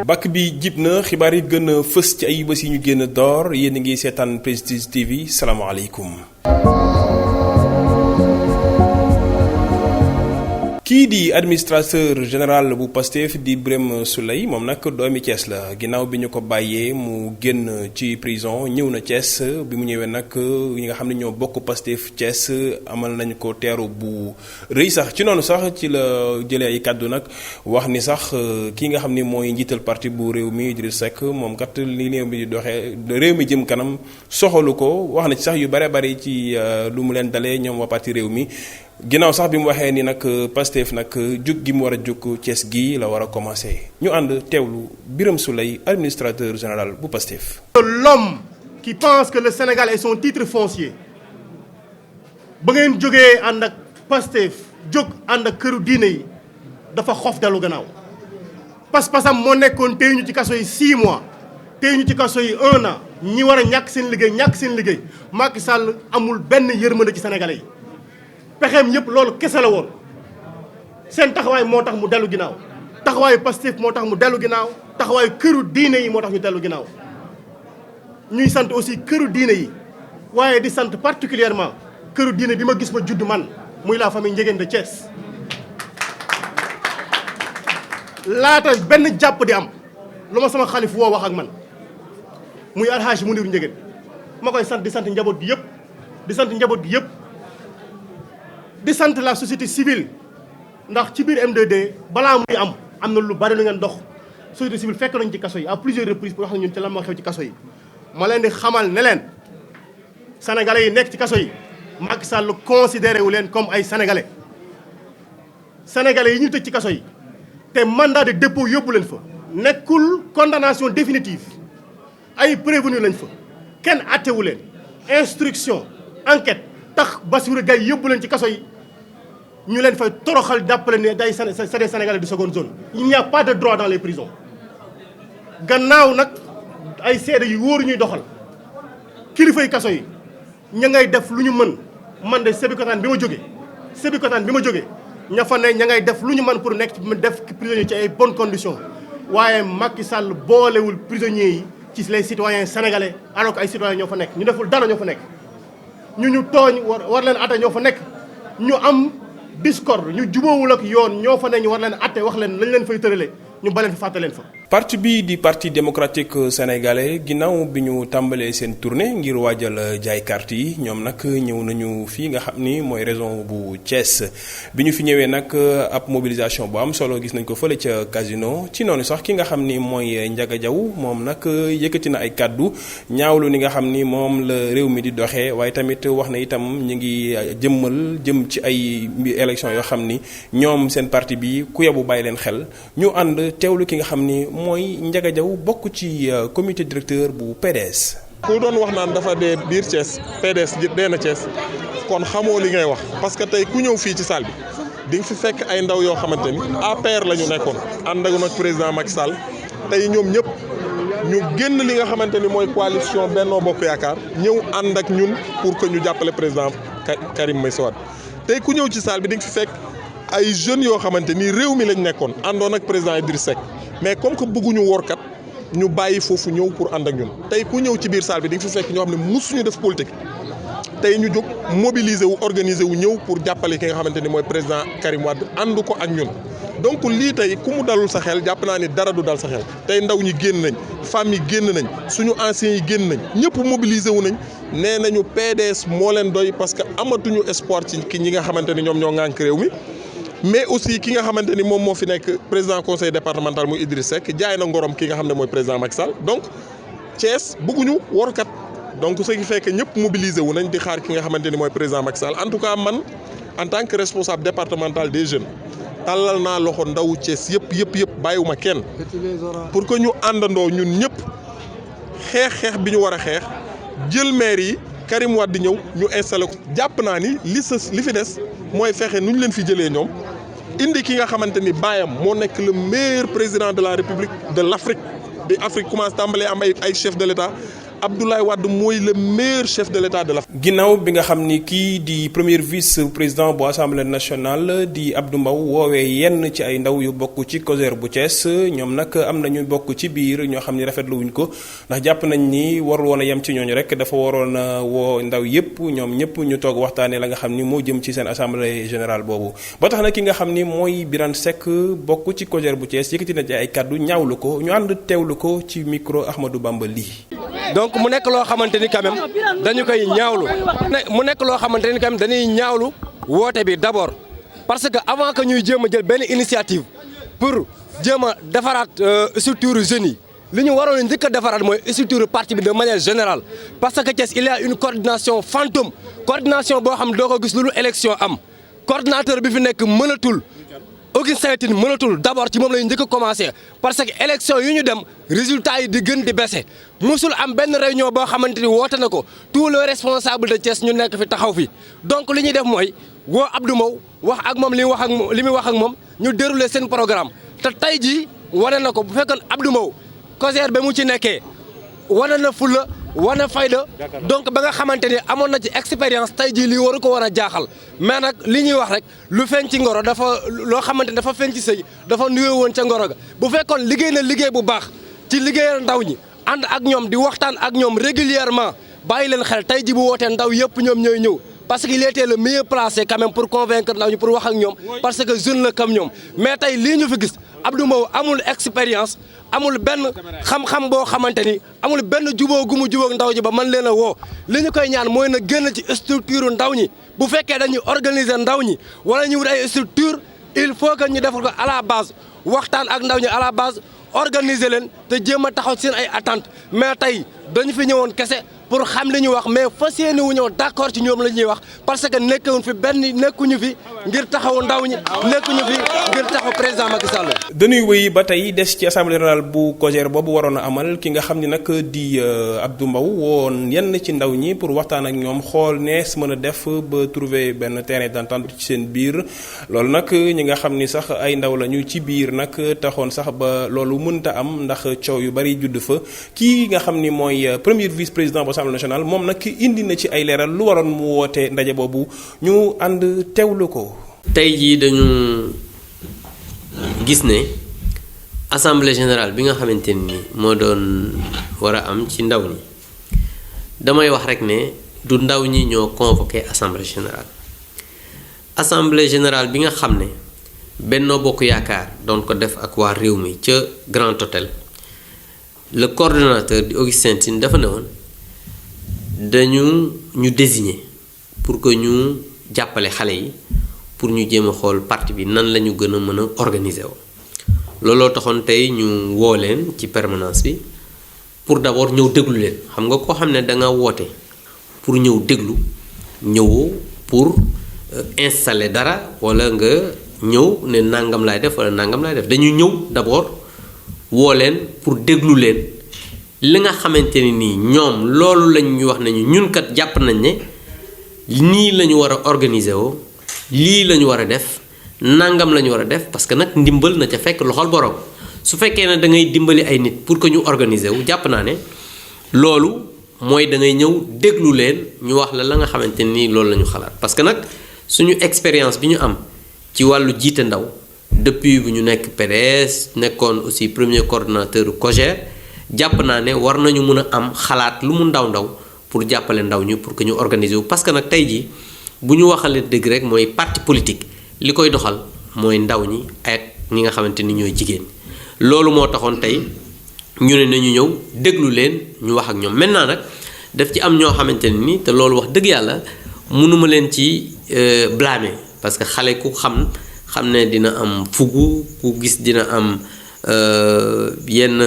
bakk bi jib na xibaar yi gën a fës ci ay bés yi ñu génn door yéen a ngi seetaan Prestige TV salaamaaleykum. kii di administrateur général bu Pastef di Birame Souleye moom nag doomi Thiès la ginnaaw bi ñu ko bàyyee mu génn ci prison ñëw na Thiès bi mu ñëwee nag ñi nga xam ne ñoo bokk Pastef Thiès amal nañ ko teeru bu rëy sax ci noonu sax ci la jëlee ay kàddu nag wax ni sax kii nga xam ni mooy njiital parti bu réew mi Idrissa Seck moom kat li réew mi di doxee réew mi jëm kanam soxalu ko wax na ci sax yu bare bari ci lu mu leen dalee ñoom waa parti réew mi. ginnaaw sax bi mu waxee ni nag Pastef nag jug gi mu war a jug Thiès gi la war a commencer ñu ànd teewlu Birame Souleye administrateur général bu Pastef. L'homme qui pense que le Sénégal est son titre foncier ba ngeen jógee ànd ak Pastef jóg ànd ak këru diine yi dafa xof dellu gannaaw pas-pasam moo nekkoon téye ñu ci kaso yi 6 mois téye ñu ci kaso yi 1 an ñi war a ñàkk seen liggéey Macky Sall amul benn yërmande ci sénégalais yi. pexeem yëpp loolu kese la woon seen taxawaay moo tax mu dellu ginnaaw taxawaayu Pastef moo tax mu dellu ginnaaw taxawaayu këru diine yi moo tax ñu dellu ginnaaw ñuy sant aussi këru diine yi waaye di sant particulièrement këru diine bi ma gis ma judd man muy la famille Ndiéguène de Thiès. laata benn jàpp di am lu ma sama xalif woo wax ak man muy Alhaji Mounir Ndiéguène ma koy sant di sant njaboot gi yëpp di sant la société civile ndax ci biir M2D balaa muy am na lu bari lu ngeen dox société civile fekk nañ ci kaso yi à plusieurs reprises pour wax na ñun ci lan moo xew ci kaso yi. ma leen di xamal ne leen sénégalais yi nekk ci kaso yi Macky Sall considéré wu leen comme ay sénégalais yi ñu tëj ci kaso yi te mandat de dépôt yóbbu leen fa nekkul condamnation définitive ay prévenu lañ fa kenn attewu leen instruction enquête. tax Bassirou Gaye yóbbu leen ci kaso yi ñu leen fay toroxal jàppale ne day c'est des Sénégalais de seconde zone. il n'y a pas de droit dans les prisons gannaaw nag ay seede yu wóoru ñuy doxal kilifay kaso yi ña ngay def lu ñu mën man de Sébikotane bi ma jógee ña fa ne ña ngay def lu ñu mën pour nekk def prisonniers ci ay bonnes conditions waaye Macky Sall boolewul prisonniers yi ci les citoyens sénégalais alors que ay citoyens ñoo fa nekk ñu deful dara ñoo fa nekk. ñu tooñ war leen atte ñoo fa nekk ñu am discorde ñu jubóowul ak yoon ñoo fa ne ñu war leen atte wax leen lañ leen fay tërale ñu baleen fa fàtte leen fa. parti bii di parti démocratique sénégalais ginnaaw bi ñu tàmbalee seen tournée ngir waajal jaay carte yi ñoom nag ñëw nañu fii nga xam ni mooy région bu Thiès bi ñu fi ñëwee nag ab mobilisation bu am solo gis nañ ko fële ca casino ci noonu sax ki nga xam ni mooy Ndiaga Diaw moom nag yëkkati na ay kàddu ñaawlu ni nga xam ni moom la réew mi di doxee waaye tamit wax na itam ñu ngi jëm ci ay élection yoo xam ni ñoom seen parti bi ku yebu bàyyi leen xel ñu ànd teewlu ki nga xam ni mooy Ndiaga Diaw bokk ci comité directeur bu PDS. ku doon wax naan dafa dee biir Thiès PDS dee na Thiès kon xamoo li ngay wax parce que tey ku ñëw fii ci salle bi di nga fi fekk ay ndaw yoo xamante ni APR la ñu nekkoon ànd ak nag président Macky Sall tey ñoom ñëpp ñu génn li nga xamante ni mooy coalition Benno Bokk Yaakaar ñëw ànd ak ñun pour que ñu jàppale président Karim Meïssa Wade tey ku ñëw ci salle bi di nga fi fekk. ay jeunes yoo xamante ni réew mi lañ nekkoon àndoon ak président Idrissa Seck mais comme que bëgguñu workat ñu bàyyi foofu ñëw pour ànd ak ñun tey ku ñëw ci biir salle bi di nga fi fekk ñoo xam ne musuñu def politique tey ñu jóg mobiliser wu organiser wu ñëw pour jàppale ki nga xamante ni mooy président Karim Wade ànd ko ak ñun. donc lii tey ku mu dalul sa xel jàpp naa ni dara du dal sa xel tey ndaw ñi génn nañ femmes yi génn nañ suñu anciens yi génn nañ ñëpp mobiliser wu nañ nee nañu PDS moo leen doy parce que amatuñu espoir ci ñi nga xamante ni ñoom ñoo ŋànk réew mi. mais aussi ki nga xamante ni moom moo fi nekk président conseil départemental muy Idriss Seck jaay na ngorom ki nga xam ne mooy président Macky Sall donc Thiès bëgguñu workat donc ce qui fait que ñëpp mobilisé wu nañ di xaar ki nga xamante ni mooy président Macky Sall en tout cas man en tant que responsable départemental des jeunes tàllal naa loxo ndawu Thiès yëpp bàyyiwuma kenn pour que ñu àndandoo ñun ñëpp xeex bi ñu war a xeex jël maire yi Karim Wade di ñëw ñu installé ko jàpp naa ni li fi des mooy fexe nu ñu leen fi jëlee ñoom indi ki nga xamante ni baayam moo nekk le meilleur président de la République de l'Afrique bi Afrique commence tàmbalee am ay chef de l'État Abdoulaye Wade mooy le meilleur chef de l'État de la. ginnaaw bi nga xam ni kii di premier vice président bu assemblée nationale di Abdou Mbow woowee yenn ci ay ndaw yu bokk ci COJER bu Thiès ñoom nag am na ñu bokk ci biir ñoo xam ni rafetlu wuñ ko ndax jàpp nañ ni warul woon a yem ci ñooñu rek dafa waroon a woo ndaw yépp ñoom ñëpp ñu toog waxtaanee la nga xam ni moo jëm ci seen assemblée générale boobu. ba tax na ki nga xam ni mooy Birane Seck bokk ci COJER bu Thiès yëkkati na ci ay kàddu ñaawlu ko ñu ànd teewlu ko ci micro Ahmadou Bamba lii. donc mu nekk loo xamante ni quand même dañu koy ñaawlu mu nekk loo xamante ni quand même dañuy ñaawlu woote bi d'abord parce que avant que ñuy jéem a jël benn initiative pour jéem a defaraat structure jeunes yi li ñu waroon njëkk a defaraat mooy structure parti bi de manière générale parce que Thiès il y a une coordination fantôme coordination boo xam doo ko gis lu élection am coordinateur bi fi nekk mënatul Augustin Tine mënatul d'abord ci moom la ñu njëkk a commencé parce que élection yu ñu dem résultat yi di gën di baissé musul am benn réunion boo xamante ni woote na ko tous les responsables de Thiès ñu nekk fi taxaw fi donc li ñuy def mooy woo Abdou Mbow wax ak moom li muy wax ak moom ñu dérouler seen programme te tey jii wane na ko bu fekkoon Abdou Mbow COJER ba mu ci nekkee wane na fulla wane fayda donc ba nga xamante ni amoon na ci expérience tey jii lii waru ko war a jaaxal mais nag li ñuy wax rek lu feeñ ci ngoro dafa loo xamante ni dafa feeñ ci sëy dafa nuyoo woon ca ngoro ga bu fekkoon liggéey na liggéey bu baax ci liggéeyal ndaw ñi ànd ak ñoom di waxtaan ak ñoom régulièrement bàyyi leen xel tey ji bu wootee ndaw yëpp ñoom ñooy ñëw parce que il était le mieux placé quand même pour convaincre ndaw ñi pour wax ak ñoom parce que jeune la comme ñoom mais tey lii ñu fi gis Abdou Mbow amul expérience amul benn xam-xam boo xamante ni amul benn jubóo gu mu jubóog ndaw ñi ba mën leen a woo li ñu koy ñaan mooy na génn ci structure ndaw ñi bu fekkee dañuy organiser ndaw ñi wala ñu wut ay structure il faut que ñu defal ko à la base waxtaan ak ndaw ñi à la base organiser leen te jéem a taxaw seen ay attentes mais tey dañu fi ñëwoon kese pour xam li ñu wax mais fas yéene wu ñëw d'accord ci ñoom la ñuy wax parce que nekkuñu fi ngir taxaw ndaw ñi nekkuñu fi ngir taxaw président Macky Sall. dañuy wéy ba tey des ci assemblée générale bu COJER boobu waroon a amal ki nga xam ni nag di Abdou Mbow woon yenn ci ndaw ñi pour waxtaan ak ñoom xool nees mën a def ba trouver benn terrain d'entente ci seen biir loolu nag ñi nga xam ni sax ay ndaw lañu ci biir nag taxoon sax ba loolu mënta am ndax coow yu bari judd fa kii nga xam ni mooy premier vice président bu assemblée nationale moom nag indi na ci ay leeral lu waroon mu woote ndaje boobu ñu ànd teewlu ko. tey jii dañu gis ne assemblée générale bi nga xamante ni moo doon war a am ci ndaw ñi damay wax rek ne du ndaw ñi ñoo convoqué assemblée générale bi nga xam ne Benno Bokk Yaakaar doon ko def ak waa réew mi ca Grand Hôtel le coordonnateur di Augustin Tine dafa ne woon ñu désigner pour que ñu jàppale xale yi pour ñu jéem a xool parti bi nan la ñu gën a mën a organiser woo looloo taxoon tey ñu woo leen ci permanence bi pour d'abord ñëw déglu leen xam nga koo xam ne da nga woote pour ñëw déglu ñëwoo pour installer dara wala nga ñëw ne nangam laay def wala nangam laay def dañu ñëw d'abord woo leen pour déglu leen li nga xamante ni nii ñoom loolu lañ ñu wax nañu ñun kat jàpp nañ ne nii la ñu war a organiser woo lii la ñu war a def nangam la ñu war a def parce que nag ndimbal na ca fekk loxol borom su fekkee ne da ngay dimbali ay nit pour que ñu organiser wu jàpp naa ne loolu mooy da ngay ñëw déglu leen ñu wax la nga xamante ni loolu la ñu xalaat parce que nag suñu expérience bi ñu am ci wàllu jiite ndaw depuis bu ñu nekk PDS nekkoon aussi premier coordonnateur COJER jàpp naa ne war nañu mën a am xalaat lu mu ndaw pour jàppale ndaw ñi pour que ñu organiser wu parce que nag tey jii bu ñu waxalee dëgg rek mooy parti politique li koy doxal mooy ndaw ñi ak ñi nga xamante ni ñooy jigéen loolu moo taxoon tey ñu ne nañu ñëw déglu leen ñu wax ak ñoom maintenant nag daf ci am ñoo xamante ne ni te loolu wax dëgg yàlla mënuma leen ci blâmer parce que xale ku xam ne dina am fugu ku gis dina am yenn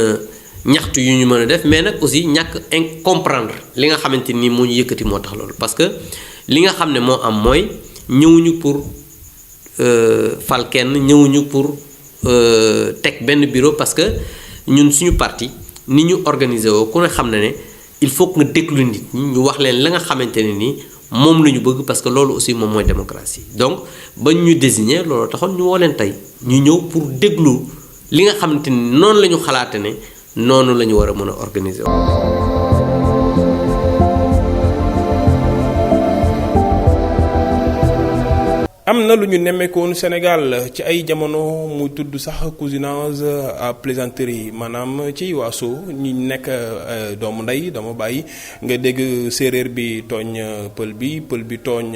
ñaxtu yu ñu mën a def mais nag aussi ñàkk comprendre li nga xamante ni moo ñu yëkkati moo tax loolu parce que li nga xam ne moo am mooy ñëwuñu pour fal kenn ñëwuñu pour teg benn bureau parce que ñun suñu parti ni ñu organiser woo ku ne xam ne ne il faut que nga déglu nit ñi ñu wax leen la nga xamante ne ni moom la ñu bëgg parce que loolu aussi moom mooy démocratie donc ba ñu désigner loolu taxoon ñu woo leen tey ñu ñëw pour déglu li nga xamante ni noonu la ñu xalaate ne noonu la ñu war a mën a organiser am na lu ñu nemmeekoon Sénégal ci ay jamono mu tudd sax cousinage à plaisanterie maanaam ci waaso ñi nekk doomu ndey doomu bàyyi nga dégg séeréer bi tooñ pël bi tooñ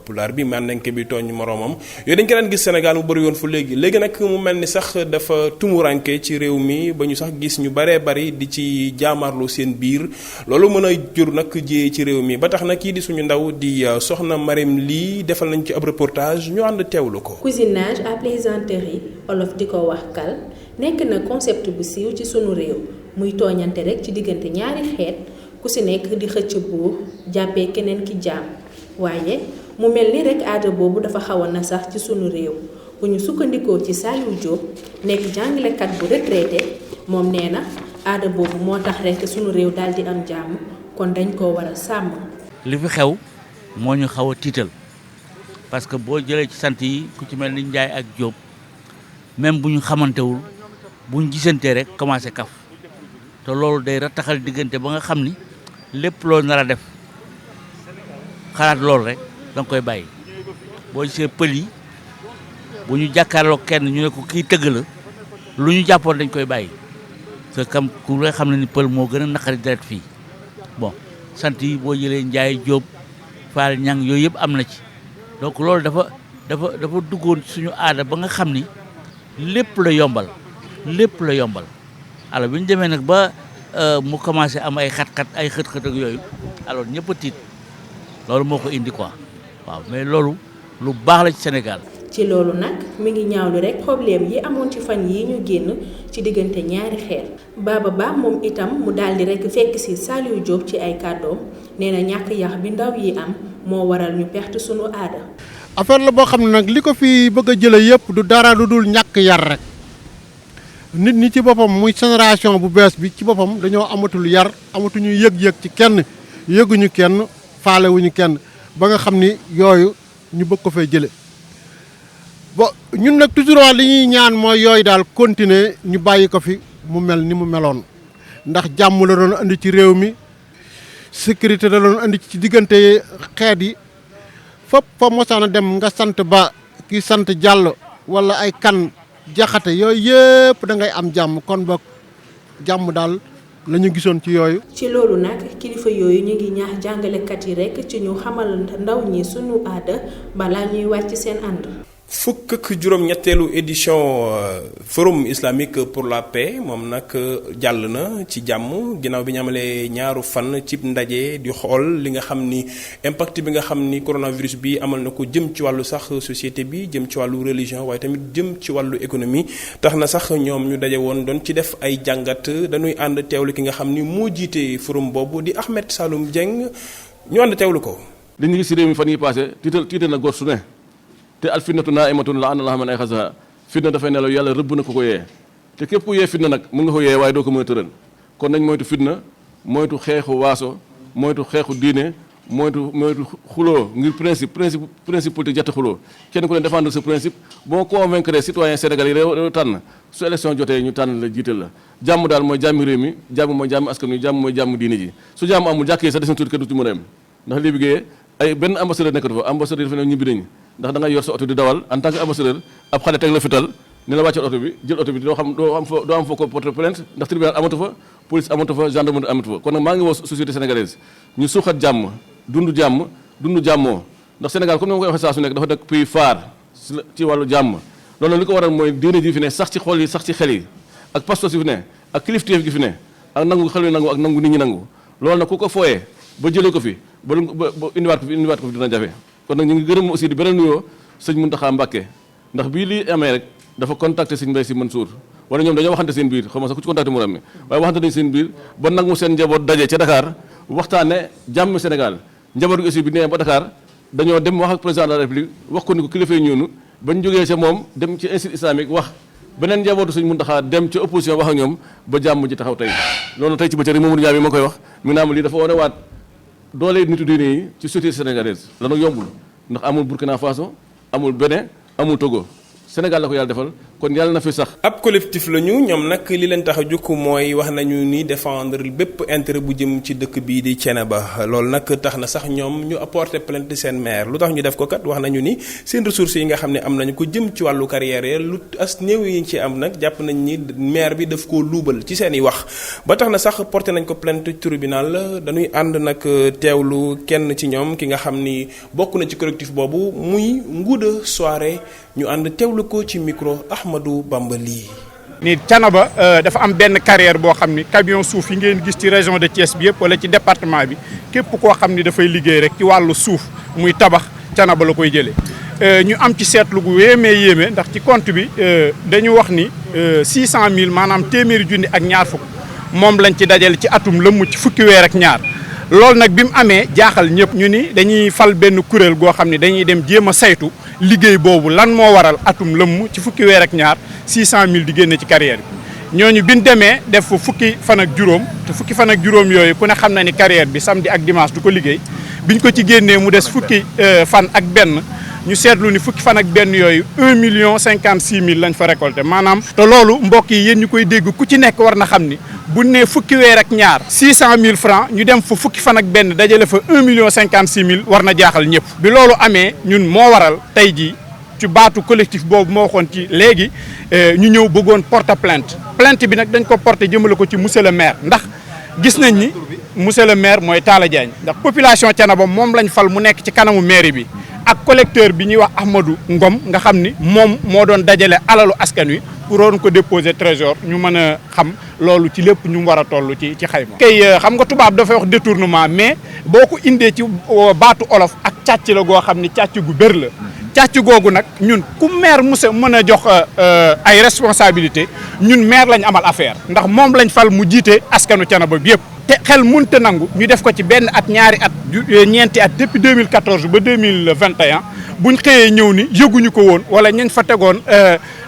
pulaar bi mandenke bi tooñ moroomam yooyu dañ ko daan gis Sénégal mu bëri yoon fu léegi nag mu mel ni sax dafa tumuranke ci réew mi ba ñu sax gis ñu baree bari di ci jaamarloo seen biir loolu mën a jur nag jiyee ci réew mi ba tax na kii di suñu ndaw di soxna Marème Ly defal nañ ci ab reportage ñu ànd teewlu ko. cousinage à plaisanterie olof di ko wax kal nekk na concept bu siiw ci sunu réew muy tooñante rek ci diggante ñaari xeet ku si nekk di xëcc buur jàppee keneen ki jaam waaye mu mel ni rek aada boobu dafa xawoon na sax ci sunu réew bu ñu sukkandikoo ci Saliou Diop nekk jàngalekat bu retraité moom nee na aada boobu moo tax rek sunu réew daal di am jàmm kon dañ koo war a sàmm. li fi xew moo ñu xaw a tiital parce que boo jëlee ci sant yi ku ci mel ni Njaay ak Jóob même bu ñu xamantewul bu ñu gisantee rek commencé kaf te loolu day rattaxal diggante ba nga xam ni lépp loo nar a def xalaat loolu rek da nga koy bàyyi. boo gisee pël yi bu ñu jàkkaarloo kenn ñu ne ko kii tëgg la lu ñu jàppoon dañ koy bàyyi te kam ku nga xam ne ni pël moo gën a naqari deret fii bon sant yi boo jëlee Njaay Jóob Faal Ñang yooyu yëpp am na ci. donc loolu dafa duggoon suñu aada ba nga xam ni lépp la yombal alors bi ñu demee nag ba mu commencé am ay xat-xat ay xët-xët ak yooyu alors ñëpp a tiit loolu moo ko indi quoi waaw mais loolu lu baax la ci Sénégal. ci loolu nag mi ngi ñaawlu rek problème yi amoon ci fan yi ñu génn ci diggante ñaari xeet Baba Ba moom itam mu daldi rek fekk ci Saliou Diop ci ay kàddoom nee na ñàkk yax bi ndaw yi am moo waral ñu perte sunu aada. affaire la boo xam ne nag li ko fi bëgg a jële yëpp du dara lu dul ñàkk yar rek nit ñi ci boppam muy génération bu bees bi ci boppam dañoo amatul yar amatuñu yëg-yëg ci kenn yëguñu kenn faalewuñu kenn ba nga xam ni yooyu ñu bëgg ko fay jële bo ñun nag toujours li ñuy ñaan mooy yooyu daal continuer ñu bàyyi ko fi mu mel ni mu meloon ndax jàmm la doon andi ci réew mi sécurité la doon andi ci diggante xeet yi fépp fa mosaan a dem nga sant Ba ki sant Diallo wala ay Kan Jaxate yooyu yëpp da ngay am jàmm kon ba jàmm daal la ñu gisoon ci yooyu. ci loolu nag kilifa yooyu ñu ngi ñaax jàngalekat yi rekk ci ñu xamal ndaw ñi sunu aada balaa ñuy wàcc seen ànd. fukk ak juróom-ñetteelu édition forum islamique pour la paix moom nag jàll na ci jàmm ginnaaw bi ñu amalee ñaaru fan cib ndaje di xool li nga xam ni impact bi nga xam ni coronavirus bi amal na ko jëm ci wàllu sax société bi jëm ci wàllu religion waaye tamit jëm ci wàllu économie tax na sax ñoom ñu daje woon doon ci def ay jàngat dañuy ànd teewlu ki nga xam ni moo jiite forum boobu di Ahmed Saloum Dieng ñu ànd teewlu ko. li ñu gis si réew mi fan yi passé tiital na góor su ne. te al fitnatu naa'imatun la'ana Allaahu man ayqazahaa fitna dafay nelaw yàlla rëbb na ko yee te képp ku yee fitna nag mën nga ko yee waaye doo ko mën a tëral kon nañ moytu fitna moytu xeexu waaso moytu xeexu diine moytu xuloo ngir principe politique jàtte xuloo kenn ku ne défendre ce principe boo convaincre citoyen sénégalais yi réew tànn su élection jotee ñu tànn la jiital la jàmm daal mooy jàmmi réew mi jàmm mooy jàmm askan wi jàmm mooy jàmm diine ji su jàmm amul jàkkee sax des na tuuti kenn du ci mën a yem ndax lii biggéeyee ay benn ambassadeur nekkatu fa ambassadeur dafa ne ñibbi nañ ndax da ngay yor sa oto di dawal en tant que ambassadeur ab xale teg la fital ne la wàccal oto bi jël oto bi doo am foo ko porter plainte ndax tribunal amatu fa police amatu fa gendarmerie amatu fa kon nag maa ngi woo société sénégalaise ñu suuxat jàmm dund jàmmoo ndax Sénégal comme ni ma koy waxee saa su nekk dafa nekk pays phare ci wàllu jàmm loolu li ko waral mooy diine ji fi ne sax ci xol yi sax ci xel yi ak pastos yi fi ne ak kilifteef gi fi ne ak nangu xel yi nangu ak nangu nit ñi nangu loolu nag ku ko fooyee ba jëlee ko fi ba indiwaat ko fi dina jafe kon nag ñu ngi gërëm aussi di beneen nuyoo sëñ Mountakha Mbacké ndax bii lii amee rek dafa contacté sëñ Mbaye Sy Mansour wala ñoom dañoo waxante seen biir xam nga sax ku ci contacté mu mi waaye waxante nañ seen biir ba nag mu seen njaboot daje ca Dakar waxtaane jàmm Sénégal njaboot gi aussi bi nee ba Dakar dañoo dem wax ak président de la République wax ko ni ko kilifa yi ñoonu bañ jógee ca moom dem ci institut islamique wax beneen njabootu sëñ Mountakha dem ci opposition wax ak ñoom ba jàmm ji taxaw tey loolu tey ci bëccëg rek Mamadou Ndiaye mi moo koy wax mi naam lii dafa wane waat doole nitu diine yi ci société sénégalaise lanu yombul ndax amul Burkina Faso amul Bénin amul Togo Sénégal la ko yàlla defal kon yàlla na fi sax. ab collectif la ñu ñoom nag li leen tax a jóg mooy wax nañu ni défendre bépp intérêt bu jëm ci dëkk bii di Thiénaba loolu nag tax na sax ñoom ñu apporter plainte seen maire lu tax ñu def ko kat wax nañu ni seen ressources yi nga xam ne am nañu ko jëm ci wàllu carrière ya lu as néew yi ci am nag jàpp nañ ni maire bi daf koo luubal ci seen i wax ba tax na sax porté nañ ko plainte tribunal dañuy ànd nag teewlu kenn ci ñoom ki nga xam ni bokk na ci collectif boobu muy Ngouda Soirée ñu ànd teewlu ko ci micro Ahmadou Bamba lii. ni Thiénaba dafa am benn carrière boo xam ni camion suuf yi ngeen gis ci région de Thiès bi yëpp wala ci département bi képp koo xam ni dafay liggéey rek ci wàllu suuf muy tabax Thiénaba la koy jëlee. ñu am ci seetlu gu yéeme ndax ci compte bi dañu wax ni 600000 maanaam téeméeri junni ak ñaar fukk moom lañ ci dajale ci atum lëmm ci fukki weer ak ñaar. loolu nag bi mu amee jaaxal ñëpp ñu ni dañuy fal benn kuréel goo xam ne dañuy dem jéem a saytu liggéey boobu lan moo waral atum lëmm ci fukki weer ak ñaar 600000 di génne ci carrière bi ñooñu bi ñu demee def fa fukki fan ak juróom te fukki fan ak juróom yooyu ku ne xam na ni carrière bi samedi ak dimanche du ko liggéey biñ ko ci génnee mu des fukki fan ak benn ñu seetlu ni fukki fan ak benn yooyu 1,56,000 lañ fa récolté maanaam. te loolu mbokk yi yéen ñu koy dégg ku ci nekk war na xam ni bu nee fukki weer ak ñaar 600 000 francs ñu dem fa fukki fan ak benn dajale fa 1,56,000 war na jaaxal ñëpp. bi loolu amee ñun moo waral tey jii ci baatu collectif boobu moo waxoon ci léegi ñu ñëw bëggoon porter plainte bi nag dañ ko porter jëmale ko ci monsieur le maire ndax gis nañ ni monsieur le maire mooy Talla Diagne ndax population Thiénaba moom lañ fal mu nekk ci kanamu mairie bi. ak collecteur bi ñuy wax Ahmadou Ngom nga xam ni moom moo doon dajale alalu askan wi pour waroon ko déposer trésor ñu mën a xam loolu ci lépp ñu war a toll ci xayma. kay xam nga tubaab dafay wax détournement mais boo ko indee ci baatu olof ak càcc la goo xam ni càcc gu bër la càcc googu nag ñun ku maire musa mën a jox ay responsabilité ñun maire lañ amal affaire ndax moom lañ fal mu jiite askanu Thiénaba bi yëpp. te xel munte nangu ñu def ko ci benn at ñaari at ñeenti at depuis 2014 ba 2021 buñ xëyee ñëw ni yëguñu ko woon wala ñañ fa tegoon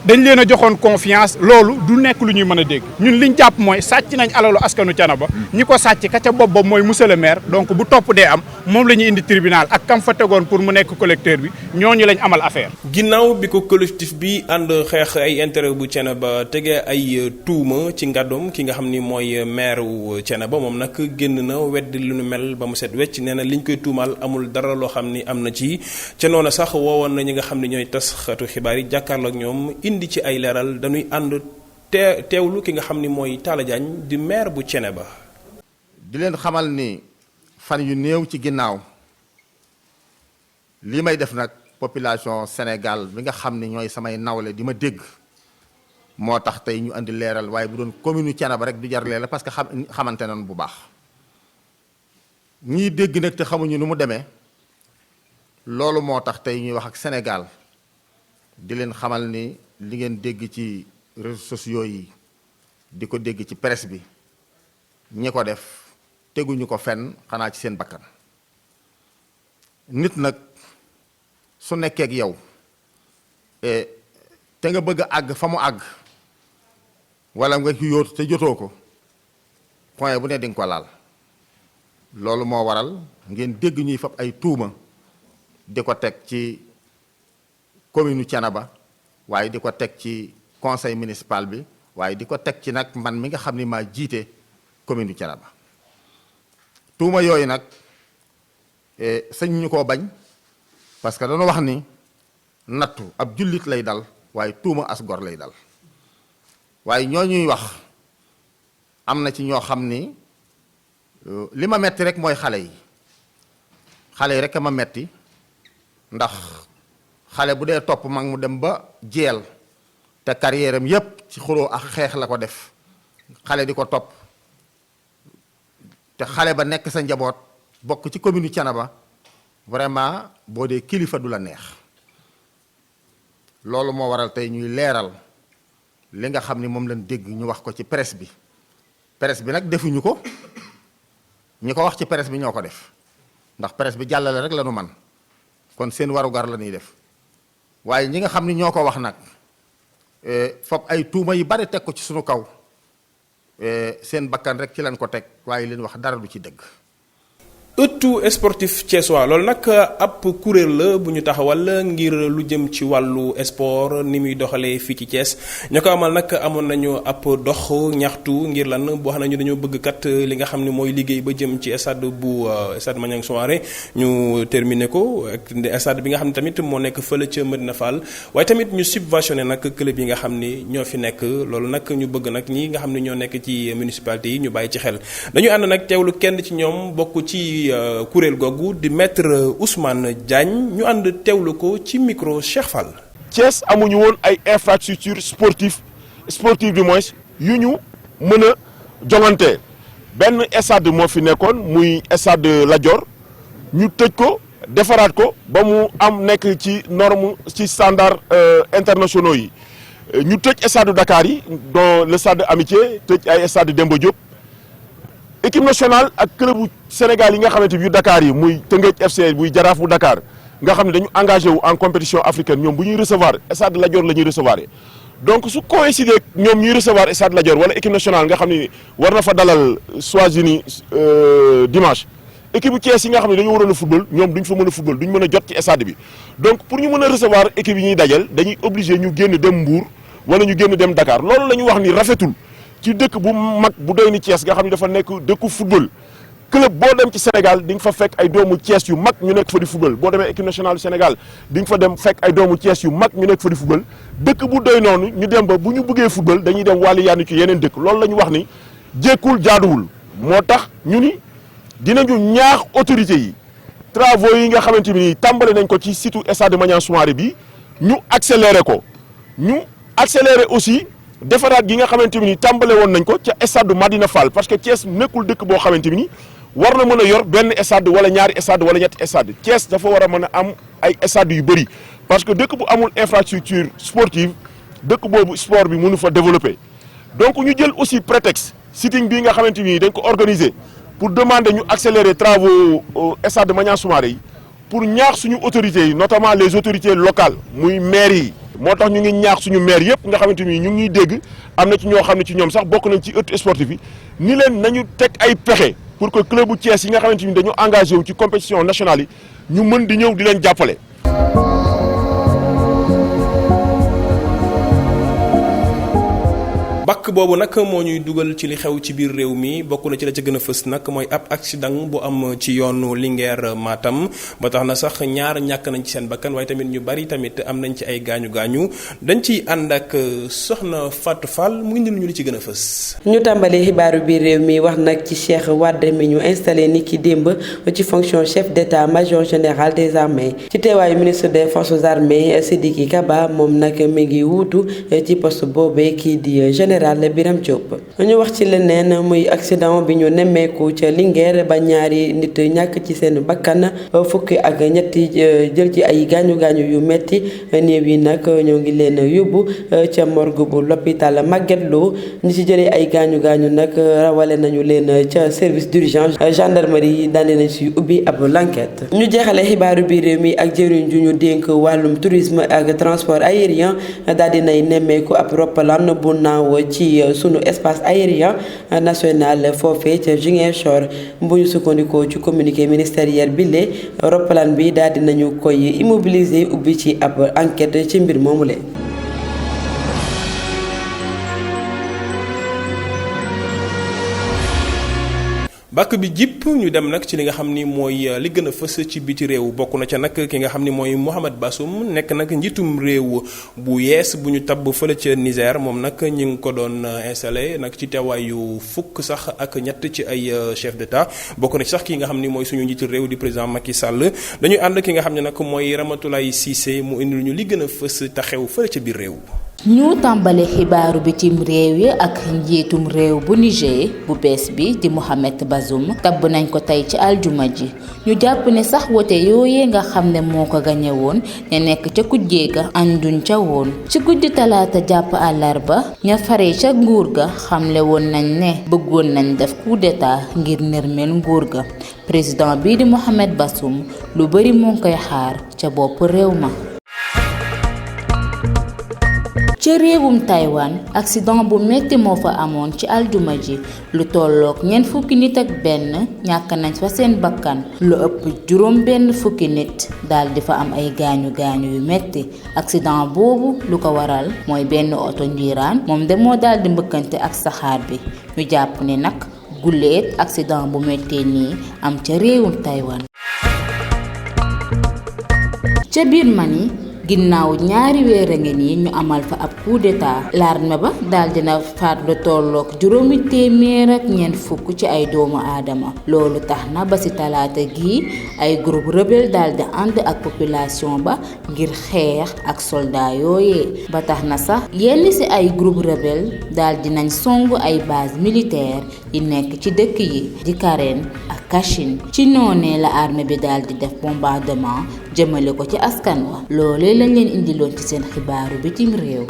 dañ leen a joxoon confiance loolu du nekk lu ñuy mën a dégg ñun liñ jàpp mooy sàcc nañ alalu askanu Thiénaba ñi ko sàcc ka ca bopp ba mooy monsieur le maire donc bu topp dee am moom la ñuy indi tribunal ak kam fa tegoon pour mu nekk collecteur bi ñooñu lañ amal affaire. ginnaaw bi ko collectif bi ànd xeex ay intérêt bu Thiénaba tegee ay tuuma ci ngàddoom ki nga xam ni mooy maire wu Thiénaba moom nag génn na wedd lu nu mel ba mu set wecc nee na liñ koy tuumaal amul dara loo xam ni am na ci ca noona sax woowoon na ñi nga xam ne ñooy tas xatu xibaar yi jàkkaarloo ak ñoom indi ci ay leeral dañuy ànd teewlu ki nga xam ni mooy Talla Diagne di maire bu Thiénaba. di leen xamal ni fan yu néew ci ginnaaw lii may def nag population Sénégal bi nga xam ni ñooy samay nawle di ma dégg moo tax tey ñu andi leeral waaye bu doon commune Thiénaba rek du jar leeral parce que xamante nañ bu baax ñii dégg nag te xamuñu nu mu demee loolu moo tax tey ñuy wax ak Sénégal di leen xamal ni li ngeen dégg ci réseaux sociaux yi di ko dégg ci presse bi ñi ko def teguñu ko fenn xanaa ci seen bakkan nit nag su nekkee ak yow te nga bëgg a àgg fa mu àgg wala nga ci yóot te jotoo ko point bu ne di nga ko laal loolu moo waral ngeen dégg ñuy fab ay tuuma di ko teg ci commune Thiénaba waaye di ko teg ci conseil municipal bi waaye di ko teg ci nag man mi nga xam ni maa jiite commune Thiénaba tuuma yooyu nag sañ ñu koo bañ parce que dañu wax ni nattu ab jullit lay dal waaye tuuma as gor lay dal waaye ñoo ñuy wax am na ci ñoo xam ni li ma metti rek mooy xale yi rek a ma metti ndax xale bu dee topp mag mu dem ba jeel te carrière am yépp ci xuloo ak xeex la ko def xale di ko topp te xale ba nekk sa njaboot bokk ci commune Thiénaba vraiment boo dee kilifa du la neex loolu moo waral tey ñuy leeral li nga xam ni moom lañ dégg ñu wax ko ci presse bi nag defuñu ko ñi ko wax ci presse bi ñoo ko def ndax presse bi jàllale rek la nu man kon seen warugar la ñuy def waaye ñi nga xam ni ñoo ko wax nag fop ay tuuma yu bari teg ko ci sunu kaw seen bakkan rek ci lañ ko teg waaye leen wax dara du ci dëgg. ëttu sportif thiessois loolu nag ab kuréel la bu ñu taxawal ngir lu jëm ci wàllu sport ni muy doxalee fii ci Thiès ñoo ko amal nag amoon nañu ab dox ñaxtu ngir lan boo xam ne ñu dañoo bëgg kat li nga xam ne mooy liggéey ba jëm ci stade bu stade Maniang Soumaré ñu terminé ko ak stade bi nga xam ne tamit moo nekk fële ca Medina Fall waaye tamit ñu subventionné nag club yi nga xam ni ñoo fi nekk loolu nag ñu bëgg nag ñi nga xam ne ñoo nekk ci municipalité yi ñu bàyyi ci xel dañu ànd nag teewlu kenn ci ñoom bokk ci kuréel googu di maître Ousmane Diagne ñu ànd teewlu ko ci micro Cheikh Fall. Thiès amuñu woon ay infrastructure sportive du moins yu ñu mën a jongante benn stade moo fi nekkoon muy stade Lat Dior ñu tëj ko defaraat ko ba mu am nekk ci norme ci standard internationaux yi ñu tëj stade Dakar yi dont le stade Amitié tëj ay stade Demba Diop. équipe nationale ak club bu Sénégal yi nga xamante bi yu Dakar yi muy Teungueth FC muy Jaraaf bu Dakar nga xam ne dañu engagé wu en compétition africaine ñoom bu ñuy recevoir stade Lat Dior la ñuy recevoir donc su coïncider ñoom ñuy recevoir stade Lat Dior wala équipe nationale nga xam ne war na fa dalal Swazini dimanche équipe bu Thiès yi nga xam ne dañu waroon a football ñoom duñ fa mën a football duñ mën a jot ci stade bi donc pour ñu mën a recevoir équipe yi ñuy dajal dañuy obligé ñu génn dem Mbour wala ñu génn dem Dakar loolu la ñu wax ni rafetul ci dëkk bu mag bu doy ni Thiès nga xam ne dafa nekk dëkku football club boo dem ci Sénégal di nga fa fekk ay doomu Thiès yu mag ñu nekk fa di football boo demee équipe nationale du Sénégal di nga fa dem fekk ay doomu Thiès yu mag ñu nekk fa di football dëkk bu doy noonu ñu dem ba bu ñu bëggee football dañuy dem wàllu yaanu ci yeneen dëkk loolu la ñu wax ni jékkul jaaduwul moo tax ñu ni dinañu ñaax autorités yi travaux yi nga xamante ni tàmbale nañ ko ci site stade Maniang Soumaré bi ñu accéléré ko ñu accéléré aussi defaraat gi nga xamante ni tàmbale woon nañ ko ca stade Madina Fall parce que Thiès nekkul dëkk boo xamante ni war na mën a yor benn stade wala ñaari stade wala ñetti stade Thiès dafa war a mën a am ay stade yu bëri parce que dëkk bu amul infrastructure sportive dëkk boobu sport bi mënu fa développer donc ñu jël aussi prétexte sitting bii nga xamante ni dañ ko organiser pour demander ñu accélérer travaux stade Maniang Soumaré yi pour ñaax suñu autorités yi notamment les autorités locales muy maires yi moo tax ñu ngi ñaax suñu maire yëpp nga xamante ni ñu ngi ñuy dégg am na ci ñoo xam ne ci ñoom sax bokk nañ ci ëtt sportif yi ni leen nañu teg ay pexe pour que club bu Thiès yi nga xamante ni dañu engagé wu ci compétition nationale yi ñu mën di ñëw di leen jàppale. bakk boobu nag moo ñuy dugal ci li xew ci biir réew mi bokk na ci la ca gën a fës nag mooy ab accident bu am ci yoonu Linguère Matam ba tax na sax ñaar ñàkk nañ ci seen bakkan waaye tamit ñu bari tamit am nañ ci ay gaañu dañ ciy ànd ak soxna Fatou Fall mu indi ñu li ci gën a fës. ñu tàmbalee xibaaru biir réew mi wax nag ci Cheikh Wade mi ñu installé ni ki démb ci fonction chef d'état-major général des armées ci teewaayu ministre des forces armées Sidiki Kaba moom nag mi ngi wuutu ci poste boobee kii di général Biram Diop. ñu wax ci leneen muy accident bi ñu nemmeeku ca Linguère ba ñaari nit ñàkk ci seen bakkan fukki ak ñetti jël ci ay gaañu yu metti néew yi nag ñoo ngi leen yóbbu ca morgue bu l'hôpital Magatte Lô ñi ci jëlee ay gaañu nag rawale nañu leen ca service d'urgence gendarmerie daal nañ si ubbi ab l'enquête. ñu jeexale xibaaru biir réew mi ak jëriñ ju ñu dénk wàllum tourisme ak transport aérien daal dinay nemmeeku ab roppalaan bu naaw ci sunu espace aérien national foofee ca Ziguinchor bu ñu sukkandikoo ci communiqué ministériel bi le roppalaan bi daal dinañu koy immobiliser ubbi ci ab enquête ci mbir moomu le bàkk bi jipp ñu dem nag ci li nga xam ni mooy li gën a fës ci biti réew bokk na ca nag ki nga xam ni mooy Mohamed Bazoum nekk nag njiitum réew bu yees bu ñu tabb fële ca Niger moom nag ñu ngi ko doon installé nag ci teewaayu fukk sax ak ñett ci ay chef d'état bokk na ci sax ki nga xam ni mooy suñu njiitu réew di président Macky Sall dañuy ànd ki nga xam ne nag mooy Ramatoulaye Cissé mu indil ñu li gën a fës te xew fële ca biir réew. ñu tàmbale xibaaru bitim réew yi ak njiitum réew bu Niger bu bees bi di Mohamed Bazoum tabb nañ ko tey ci aljuma ji ñu jàpp ne sax wote yooyee nga xam ne moo ko gañe woon ne nekk ca kujjee ga ànduñ ca woon ci guddi talaata jàpp àllarba ña fare ca nguur ga xamle woon nañ ne bëggoon nañ def coup d'état ngir nërmeel nguur ga président bii di Mohamed Bazoum lu bari moo ngi koy xaar ca bopp réew ma. ci ca réewum Taïwan accident bu metti moo fa amoon ci aljuma ji lu tolloog ñeent fukki nit ak benn ñàkk nañ fa seen bakkan lu ëpp juróom benn fukki nit daal di fa am ay gaañu yu metti accident boobu lu ko waral mooy benn oto njiiraan moom de moo daal di mbëkkante ak saxaar bi ñu jàpp ne nag guléet accident bu mettee nii am ca réewum Taïwan. ca biir Mali ginnaaw ñaari weer a ngi nii ñu amal fa ab coup d'état l'armée ba daal dina faat lu tolloog juróomi téeméer ak ñeent fukk ci ay doomu aadama loolu tax na ba ci talaata gi ay groupe rebelle daal di ànd ak population ba ngir xeex ak soldat yooyee ba tax na sax yenn ci ay groupe rebelle daal dinañ songu ay base militaire yi nekk ci dëkk yi di Karen ak Kachin ci noonee la armée bi daal di def bombardement jëmale ko ci askan wa loolee lañ leen indiloon ci seen xibaaru bitim réew.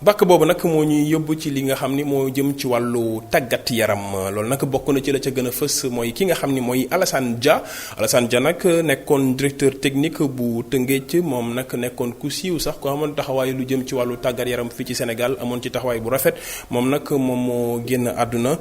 bàkk boobu nag moo ñuy yóbbu ci li nga xam ni moo jëm ci wàllu tàggat yaram loolu nag bokk na ci la ca gën a fës mooy ki nga xam ni mooy Alassane Dia nag nekkoon directeur technique bu Tëngéej moom nag nekkoon ku siiw sax ko amoon taxawaay lu jëm ci wàllu tàggat yaram fii ci Sénégal amoon ci taxawaay bu rafet moom nag moom moo génn àdduna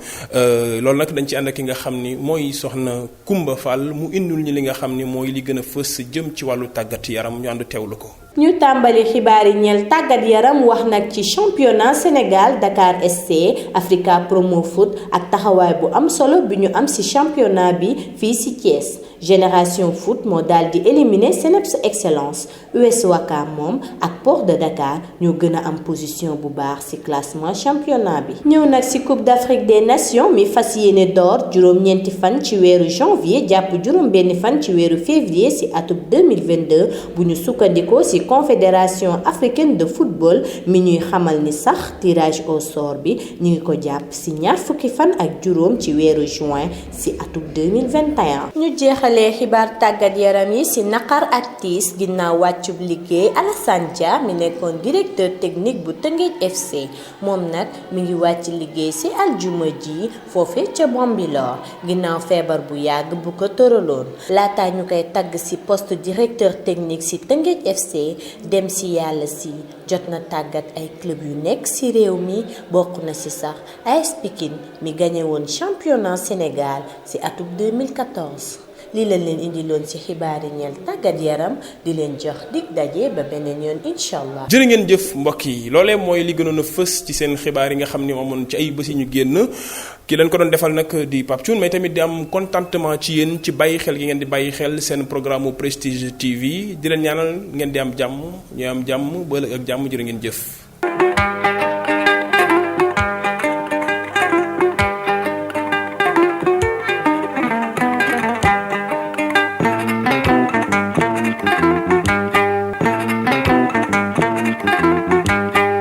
loolu nag dañ ci ànd ak ki nga xam ni mooy soxna Kumba Fall mu indul ñi li nga xam ni mooy li gën a fës jëm ci wàllu tàggat yaram ñu ànd teewlu ko. ñu tàmbali xibaar yi ñeel tàggat yaram wax nag ci championnat Sénégal Dakar SC Africa Promo Foot ak taxawaay bu am solo bi ñu am ci championnat bi fii ci Thiès Génération Foot moo daal di éliminer Seneps Excellence US Ouakam moom ak Port de Dakar ñoo gën a am position bu baax ci classement championnat bi. ñëw nag ci Coupe d'Afrique des Nations mi fas yéene door juróom-ñeenti fan ci weeru janvier jàpp juróom-benni fan ci weeru février ci atum 2022 bu ñu sukkandikoo ci Confédération africaine de football mi ñuy xamal ni sax tirage au sort bi ñu ngi ko jàpp ci ñaar fukki fan ak juróom ci weeru juin ci atum 2021. ñu jeexalee xibaar tàggat yaram yi ci naqar ak tiis ginnaaw wàccub liggéey Alassane Dia mi nekkoon directeur technique bu Tëngéej FC moom nag mi ngi wàcc liggéey ci aljuma ji foofe ca Bambilor ginnaaw feebar bu yàgg bu ko tëraloon laata ñu koy tagg ci poste directeur technique ci Tëngéej FC dem ci yàlla si jot na tàggat ay club yu nekk ci réew mi bokk na ci sax AS Pikine mi gagné woon championnat Sénégal ci atum 2014 lii lañ leen indiloon ci xibaar yi ñeel tàggat yaram di leen jox dig daje ba beneen yoon incha allah. jërë ngeen jëf mbokk yi loolee mooy li gënoon a fës ci seen xibaar yi nga xam ni amoon ci ay bés yi ñu génn ki leen ko doon defal nag di Pape Thioune mais tamit di am contentement ci yéen ci bàyyi xel gi ngeen di bàyyi xel seen programme Prestige TV di leen ñaanal ngeen di am jàmm ñu am jàmm ba ëllëg ak jàmm jërë ngeen jëf.